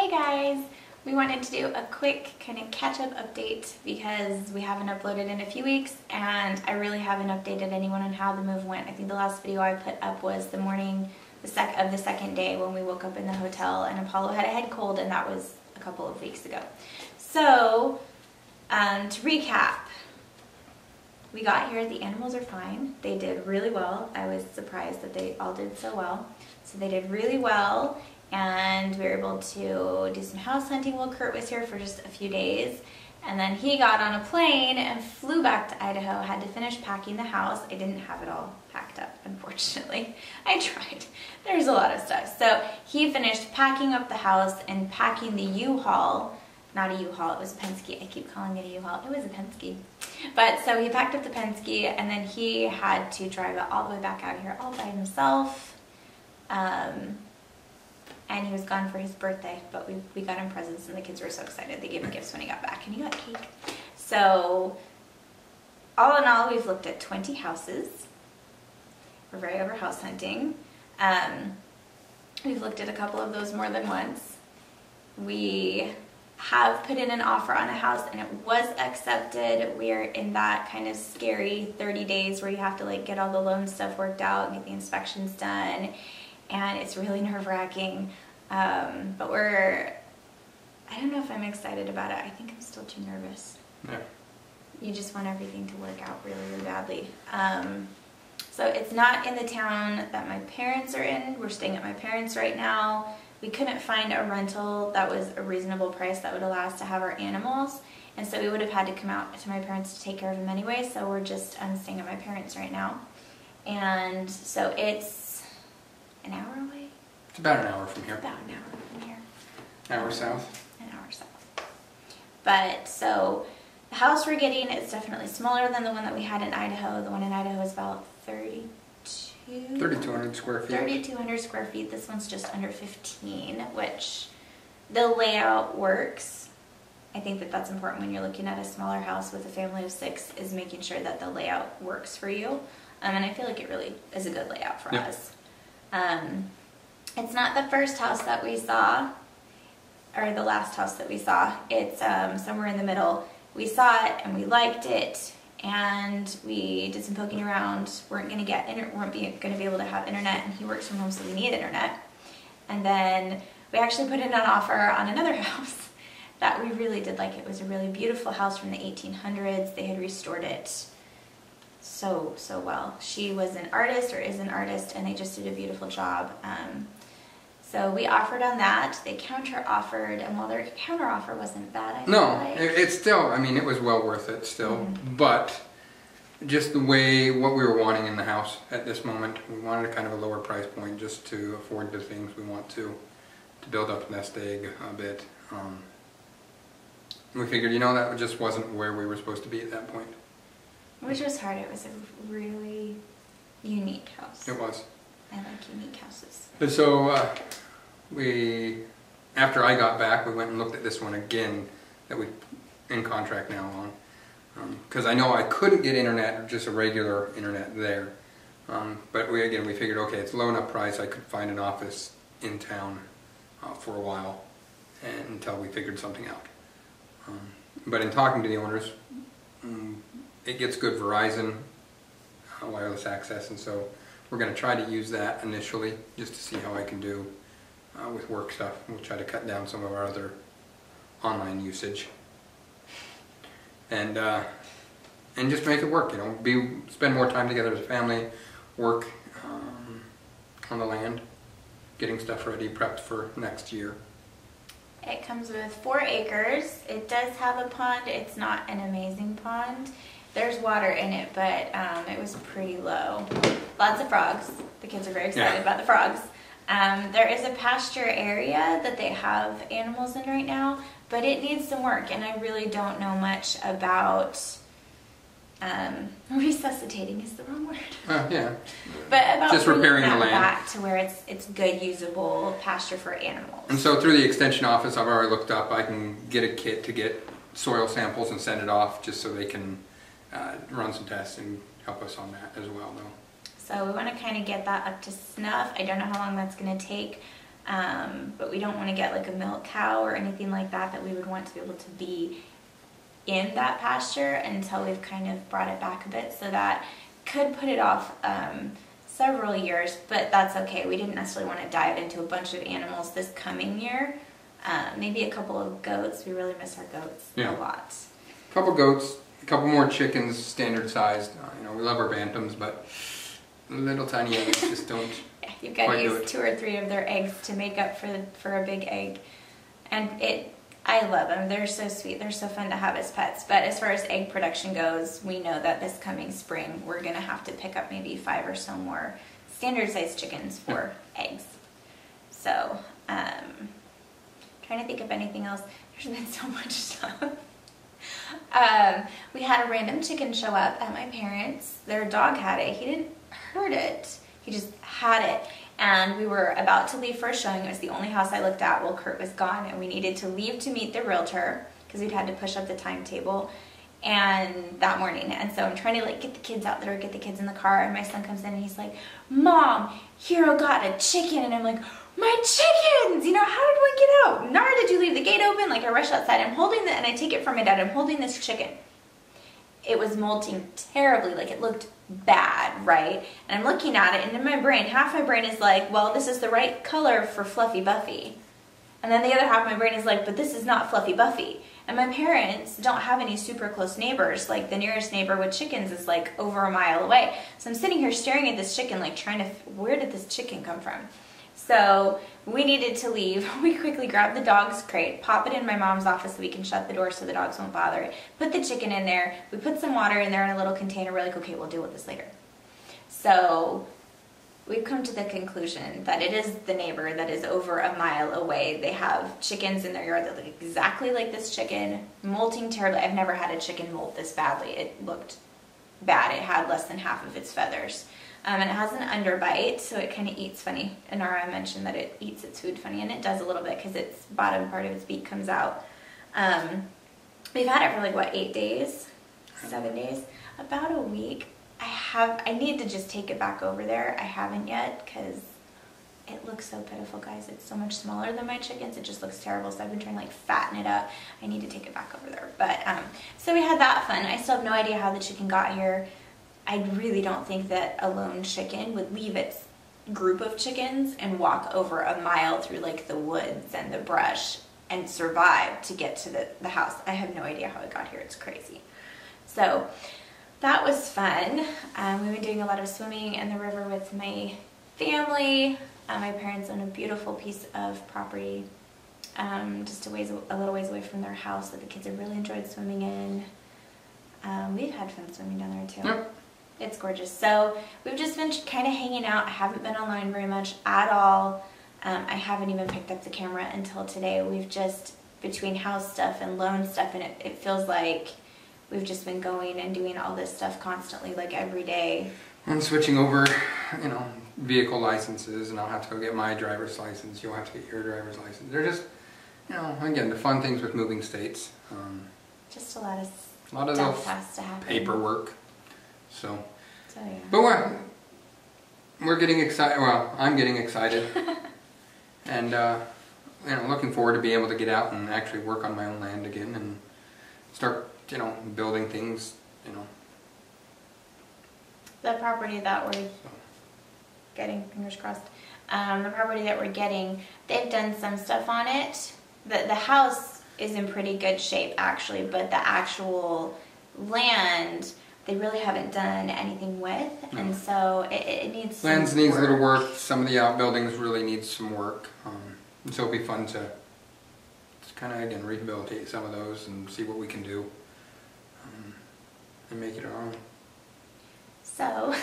Hey guys! We wanted to do a quick kind of catch-up update because we haven't uploaded in a few weeks and I really haven't updated anyone on how the move went. I think the last video I put up was the morning of the second day when we woke up in the hotel and Apollo had a head cold, and that was a couple of weeks ago. So, to recap, we got here, the animals are fine. They did really well. I was surprised that they all did so well. So they did really well, and we were able to do some house hunting while Kurt was here for just a few days. And then he got on a plane and flew back to Idaho, had to finish packing the house. I didn't have it all packed up, unfortunately. I tried. There's a lot of stuff. So he finished packing up the house and packing the U-Haul. Not a U-Haul, it was a Penske. I keep calling it a U-Haul. It was a Penske. But so he packed up the Penske, and then he had to drive it all the way back out here all by himself. And he was gone for his birthday, but we got him presents and the kids were so excited. They gave him gifts when he got back, and he got cake. So all in all, we've looked at 20 houses. We're very over house hunting. We've looked at a couple of those more than once. We have put in an offer on a house and it was accepted. We're in that kind of scary 30 days where you have to like get all the loan stuff worked out and get the inspections done, and it's really nerve-wracking. But I don't know if I'm excited about it. I think I'm still too nervous. Yeah. You just want everything to work out really, really badly. So it's not in the town that my parents are in. We're staying at my parents right now. We couldn't find a rental that was a reasonable price that would allow us to have our animals, and so we would have had to come out to my parents to take care of them anyway, so we're just staying at my parents right now. And so it's an hour away? It's about an hour from here. About an hour from here. An hour south. An hour south. But so the house we're getting is definitely smaller than the one that we had in Idaho. The one in Idaho is about 3,200 square feet. 3,200 square feet. This one's just under 15, which the layout works. I think that that's important when you're looking at a smaller house with a family of 6, is making sure that the layout works for you. And I feel like it really is a good layout for us. It's not the first house that we saw, or the last house that we saw. It's somewhere in the middle. We saw it and we liked it, and we did some poking around. weren't going to be able to have internet, and he works from home, so we need internet. And then we actually put in an offer on another house that we really did like. It was a really beautiful house from the 1800s. They had restored it so well. She was an artist, or is an artist, and they just did a beautiful job. So we offered on that. They counter-offered, and while their counter-offer wasn't bad, it's still, I mean, it was well worth it still. But just what we were wanting in the house at this moment, we wanted a kind of a lower price point just to afford the things we want to build up a nest egg a bit. We figured, that just wasn't where we were supposed to be at that point. Which was hard. It was a really unique house. It was. I like unique houses. And so after I got back, we went and looked at this one again that we in contract now on, because I know I couldn't get internet, just a regular internet there. But we figured, okay, it's low enough price. I could find an office in town for a while, until we figured something out. But in talking to the owners, it gets good Verizon wireless access, and so we're going to try to use that initially just to see how I can do with work stuff. We'll try to cut down some of our other online usage, and just make it work. Spend more time together as a family, work on the land, getting stuff ready, prepped for next year. It comes with 4 acres. It does have a pond. It's not an amazing pond. There's water in it, but it was pretty low. Lots of frogs. The kids are very excited about the frogs. There is a pasture area that they have animals in right now, but it needs some work, and I really don't know much about resuscitating is the wrong word. Yeah. But about just repairing the land back to where it's good, usable pasture for animals. And so through the extension office, I've already looked up. I can get a kit to get soil samples and send it off, just so they can run some tests and help us on that as well, though. So we want to kind of get that up to snuff. I don't know how long that's going to take. but we don't want to get like a milk cow or anything like that we would want to be able to be in that pasture until we've kind of brought it back a bit, so that could put it off several years, but that's okay. We didn't necessarily want to dive into a bunch of animals this coming year. Maybe a couple of goats. We really miss our goats a lot. A couple goats, a couple more chickens, standard sized. We love our bantams, but little tiny eggs just don't. Yeah, you've got to use 2 or 3 of their eggs to make up for a big egg, and I love them. They're so sweet. They're so fun to have as pets. But as far as egg production goes, we know that this coming spring we're gonna have to pick up maybe 5 or so more standard sized chickens for eggs. So, trying to think of anything else. There's been so much stuff. We had a random chicken show up at my parents'. Their dog had it. He didn't hurt it. He just had it. And we were about to leave for a showing. It was the only house I looked at while Kurt was gone, and we needed to leave to meet the realtor because we'd had to push up the timetable and that morning. And so I'm trying to like get the kids out there, get the kids in the car, and my son comes in and he's like, "Mom, Hero got a chicken." And I'm like, "My chickens! How did one get out? Nara, did you leave the gate open?" Like I rush outside. I'm holding and I take it from my dad. I'm holding this chicken. It was molting terribly, like it looked bad, right? And I'm looking at it, and in my brain, half my brain is like, well, this is the right color for Fluffy Buffy. And then the other half of my brain is like, but this is not Fluffy Buffy. And my parents don't have any super close neighbors. Like the nearest neighbor with chickens is like over a mile away. So I'm sitting here staring at this chicken, like trying to, where did this chicken come from? So we needed to leave. We quickly grabbed the dog's crate, pop it in my mom's office so we can shut the door so the dogs won't bother it. Put the chicken in there. We put some water in there in a little container. We're like, okay, we'll deal with this later. So we've come to the conclusion that it is the neighbor that is over a mile away. They have chickens in their yard that look exactly like this chicken, molting terribly. I've never had a chicken molt this badly. It looked bad. It had less than half of its feathers. And it has an underbite, so it kind of eats funny. And Nara mentioned that it eats its food funny, and it does a little bit because its bottom part of its beak comes out. We've had it for like, what, 8 days? 7 days? About a week. I need to just take it back over there. I haven't yet because it looks so pitiful, guys. It's so much smaller than my chickens. It just looks terrible, so I've been trying to like fatten it up. I need to take it back over there. But, so we had that fun. I still have no idea how the chicken got here. I really don't think that a lone chicken would leave its group of chickens and walk over a mile through like the woods and the brush and survive to get to the house. I have no idea how it got here. It's crazy. So that was fun. We've been doing a lot of swimming in the river with my family. My parents own a beautiful piece of property just a little ways away from their house that the kids have really enjoyed swimming in. We've had fun swimming down there too. Yep. It's gorgeous. So we've just been kind of hanging out. I haven't been online very much at all. I haven't even picked up the camera until today. We've just, between house stuff and loan stuff, and it feels like we've just been going and doing all this stuff constantly, like every day. I'm switching over, vehicle licenses, and I'll have to go get my driver's license. You'll have to get your driver's license. They're just, again, the fun things with moving states. Just a lot of stuff has to happen. Paperwork. So yeah. But we're getting excited. Well, I'm getting excited, and looking forward to being able to get out and actually work on my own land again and start, building things. The property that we're getting, fingers crossed. The property that we're getting, they've done some stuff on it. The house is in pretty good shape actually, but the actual land, they really haven't done anything with, and so it needs some Lands needs a little work. Some of the outbuildings really need some work, and so it'll be fun to kind of, again, rehabilitate some of those and see what we can do and make it our own. So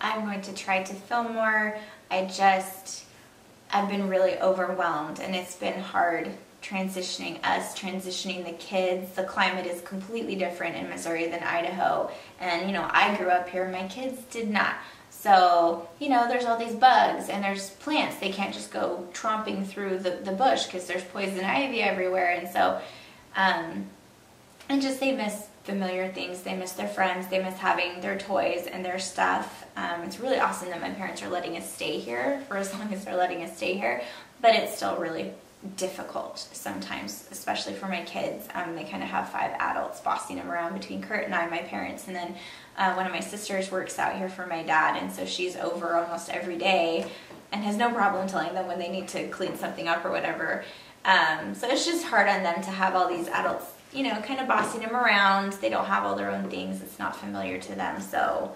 I'm going to try to film more. I've been really overwhelmed, and it's been hard transitioning the kids. The climate is completely different in Missouri than Idaho, and I grew up here, my kids did not. So there's all these bugs and there's plants. They can't just go tromping through the bush because there's poison ivy everywhere, and so and just they miss familiar things. They miss their friends, they miss having their toys and their stuff. It's really awesome that my parents are letting us stay here for as long as they're letting us stay here, but it's still really difficult sometimes, especially for my kids. They kind of have 5 adults bossing them around between Kurt and I, my parents, and then one of my sisters works out here for my dad, and so she's over almost every day and has no problem telling them when they need to clean something up or whatever. So it's just hard on them to have all these adults, you know, kind of bossing them around. They don't have all their own things. It's not familiar to them, so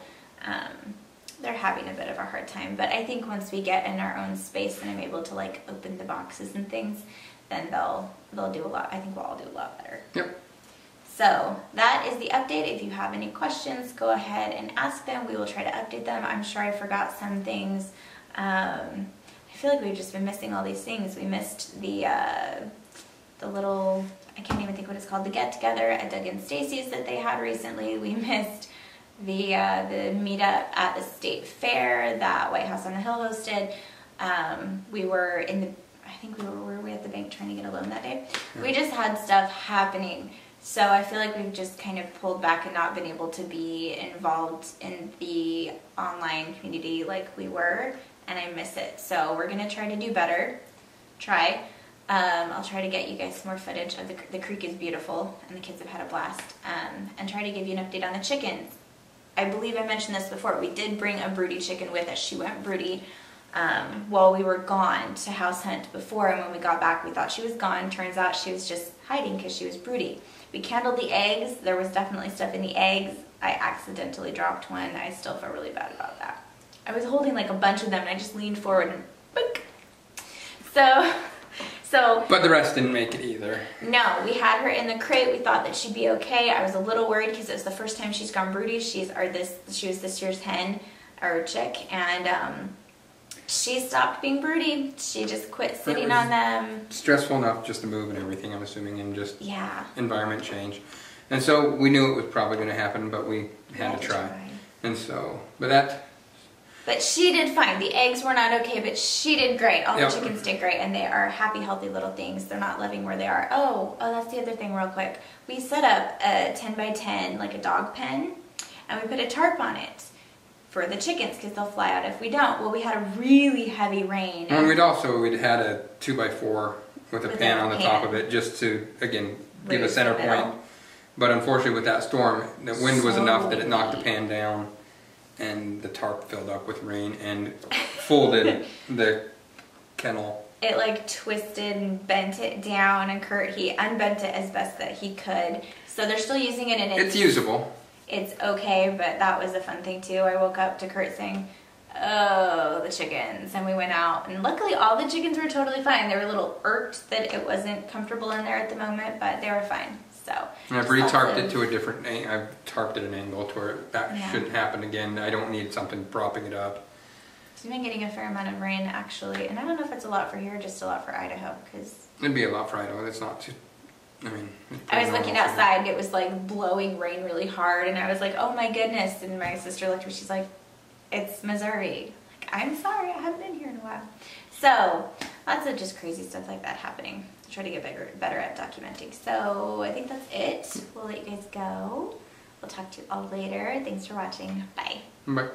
they're having a bit of a hard time. But I think once we get in our own space and I'm able to like open the boxes and things, then they'll do a lot. I think we'll all do a lot better. Yep. So that is the update. If you have any questions, go ahead and ask them. We will try to update them. I'm sure I forgot some things. I feel like we've just been missing all these things. We missed the little, I can't even think what it's called, the get-together at Doug and Stacy's that they had recently. We missed the meetup at the state fair that White House on the Hill hosted. We were in the, I think were we at the bank trying to get a loan that day? Yeah. We just had stuff happening. So I feel like we've just kind of pulled back and not been able to be involved in the online community like we were, and I miss it. So we're going to try to do better. I'll try to get you guys some more footage of the creek is beautiful, and the kids have had a blast, and try to give you an update on the chickens. I believe I mentioned this before. We did bring a broody chicken with us. She went broody while we were gone to house hunt before, and when we got back we thought she was gone. Turns out she was just hiding because she was broody. We candled the eggs. There was definitely stuff in the eggs. I accidentally dropped one. I still feel really bad about that. I was holding like a bunch of them and I just leaned forward and boink. So but the rest didn't make it either. No, we had her in the crate. We thought that she'd be okay. I was a little worried because it was the first time she's gone broody. She was this year's hen or chick, and she stopped being broody. She just quit sitting on them. Stressful enough just to move and everything, I'm assuming, and just environment change. And so we knew it was probably going to happen, but we had to try. And so, But she did fine. The eggs were not okay, but she did great. All the chickens did great, and they are happy, healthy little things. They're not living where they are. Oh, that's the other thing real quick. We set up a 10 by 10, like a dog pen, and we put a tarp on it for the chickens because they'll fly out if we don't. Well, we had a really heavy rain. And we'd had a 2x4 with a pan on the top of it just to, again, give a center point. But unfortunately with that storm, the wind was enough that it knocked the pan down, and the tarp filled up with rain and folded the kennel. It like twisted and bent it down, and Kurt, he unbent it as best that he could. So they're still using it, and it's usable. It's okay, but that was a fun thing too. I woke up to Kurt saying, "Oh, the chickens," and we went out, and luckily all the chickens were totally fine. They were a little irked that it wasn't comfortable in there at the moment, but they were fine. So and I've re-tarped it to a different. I've tarped it an angle to where that shouldn't happen again. I don't need something propping it up. We've been getting a fair amount of rain actually, and I don't know if it's a lot for here, or just a lot for Idaho, because it'd be a lot for Idaho. It's not too. I mean, I was looking outside, and it was like blowing rain really hard, and I was like, "Oh my goodness!" And my sister looked at me. She's like, "It's Missouri." Like, I'm sorry, I haven't been here in a while. So lots of just crazy stuff like that happening. I'll try to get better at documenting. So I think that's it. We'll let you guys go. We'll talk to you all later. Thanks for watching. Bye. Bye.